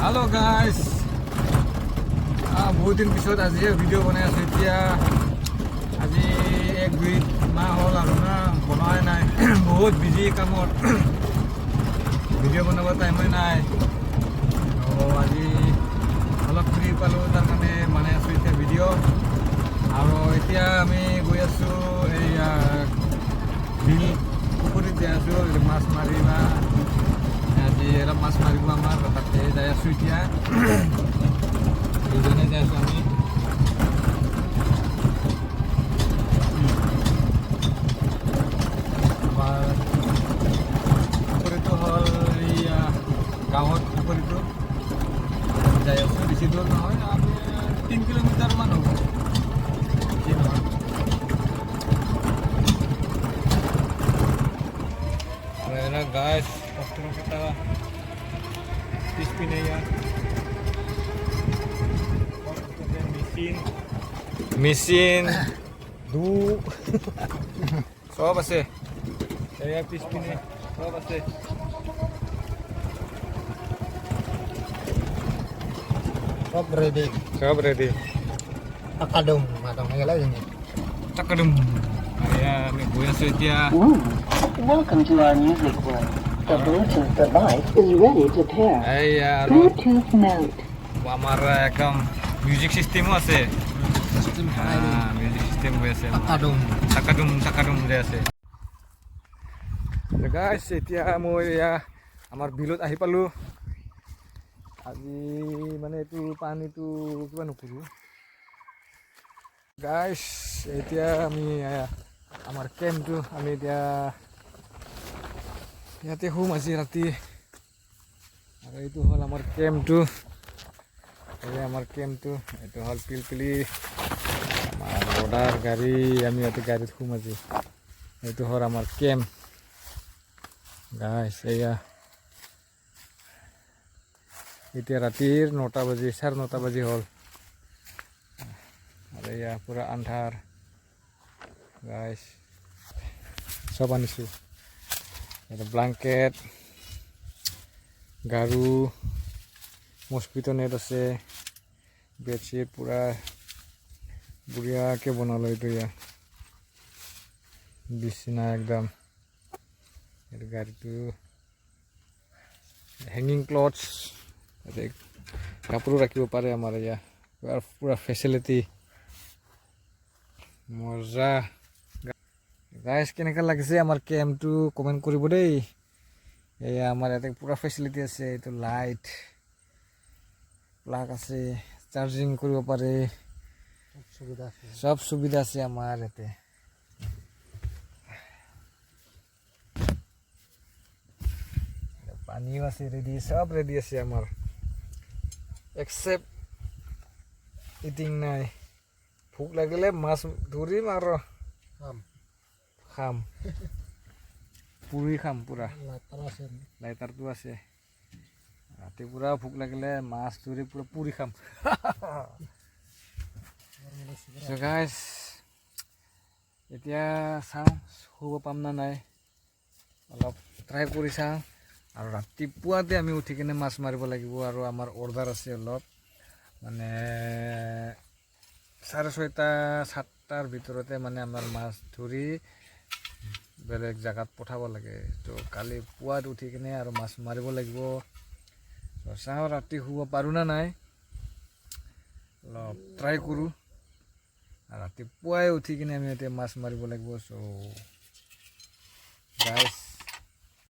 Hello guys, बहुत दिन पिছত आज भिडिओ बनाई आছো এতিয়া আজি এক দুই মাহ হল আৰু না বনাই নাই বহুত বিজি কামত ভিডিও বনাব টাইমই নাই আজি অলপ ফ্ৰী পালো তাৰ কাৰণে বনাই আছো এতিয়া ভিডিও আৰু এতিয়া আমি গৈ আছো এই বিল পুখুৰীত যাই আছো মাছ মাৰিবা আজি এৰা মাছ মাৰিব আমাৰ তাতে যাই আছো এতিয়া দুজনে যাই আছো আমি আমাৰ পুখুৰীটো হ'ল এই গাঁৱত পুখুৰীটো যাই আছো বেছি দূৰ নহয় আমি 3 কিলোমিটাৰমান হ'ব বেছি নহয় আৰু এনে গাছ পত্ৰকেইটা পিছপিনে ইয়াত মেচিন দু সব আছে এয়া পিছপিনে সব আছে Top ready. সব ready Akadum, matang nila ini. টাকাডুম এয়া আমি গৈ আছো এতিয়া Welcome to our music world. The Bluetooth device is ready to pair. এয়া আৰু Bluetooth mode. আমাৰ একদম মিউজিক সিস্টেমও আছে মিউজিক সিস্টেম হৈ আছে Akadum. টাকাডুম যে আছে গাইছ এতিয়া মই এয়া আমাৰ বিলত আহি পালোঁ আজি মানে এইটো পানীটো কিবা নকৰোঁ গাইছ এতিয়া আমি আমাৰ কেম্পটো আমি এতিয়া ইয়াতে শুম আজি ৰাতি আৰু এইটো হ'ল আমাৰ কেম্পটো এই আমাৰ কেম্পটো এইটো হ'ল পিলপিলি আমাৰ বৰ্ডাৰ গাড়ী আমি ইয়াতে গাড়ীত শুম আজি এইটো হ'ল আমাৰ কেম্প গাইছ এয়া এতিয়া ৰাতিৰ 9টা বাজি 9:30 বাজি হ'ল আৰু এয়া পুৰা আন্ধাৰ গাইছ চব আনিছোঁ এটা ব্লাংকেট গাৰু মস্কিটো নেট আছে বেডশ্বীট পুৰা বঢ়িয়াকৈ বনালোঁ এইটো ইয়াৰ বিছনা একদম এইটো গাড়ীটো হেংগিং ক্লথছ ইয়াতে কাপোৰো ৰাখিব পাৰে আমাৰ ইয়াৰ পুৰা ফেচিলিটি মজা গাইছ কেনেকুৱা লাগিছে আমাৰ কেম্পটো কমেণ্ট কৰিব দেই এয়া আমাৰ ইয়াতে পুৰা ফেচিলিটি আছে এইটো লাইট প্লাগ আছে চাৰ্জিং কৰিব পাৰে সব সুবিধা আছে আমাৰ ইয়াতে পানীও আছে ৰেডি সব ৰেডি আছে আমাৰ এক্সেপ্ট ইটিং নাই ভোক লাগিলে মাছ ধৰিম আৰু খাম পুৰি খাম পুৰা লাইটাৰটো আছে ৰাতি পুৰা ভোক লাগিলে মাছ ধৰি পুৰা পুৰি খাম So guys এতিয়া চাওঁ শুব পাম না নাই অলপ ট্ৰাই কৰি চাওঁ আৰু ৰাতিপুৱাতে আমি উঠি কিনে মাছ মাৰিব লাগিব আৰু আমাৰ অৰ্ডাৰ আছে অলপ মানে 6:30 7টাৰ ভিতৰতে মানে আমাৰ মাছ ধৰি বেলেগ জাগাত পঠাব লাগে তো কালি পুৱাত উঠি কিনে আৰু মাছ মাৰিব লাগিব চাওঁ ৰাতি শুব পাৰোঁ না নাই অলপ ট্ৰাই কৰোঁ ৰাতিপুৱাই উঠি কিনে আমি এতিয়া মাছ মাৰিব লাগিব চ' গাইছ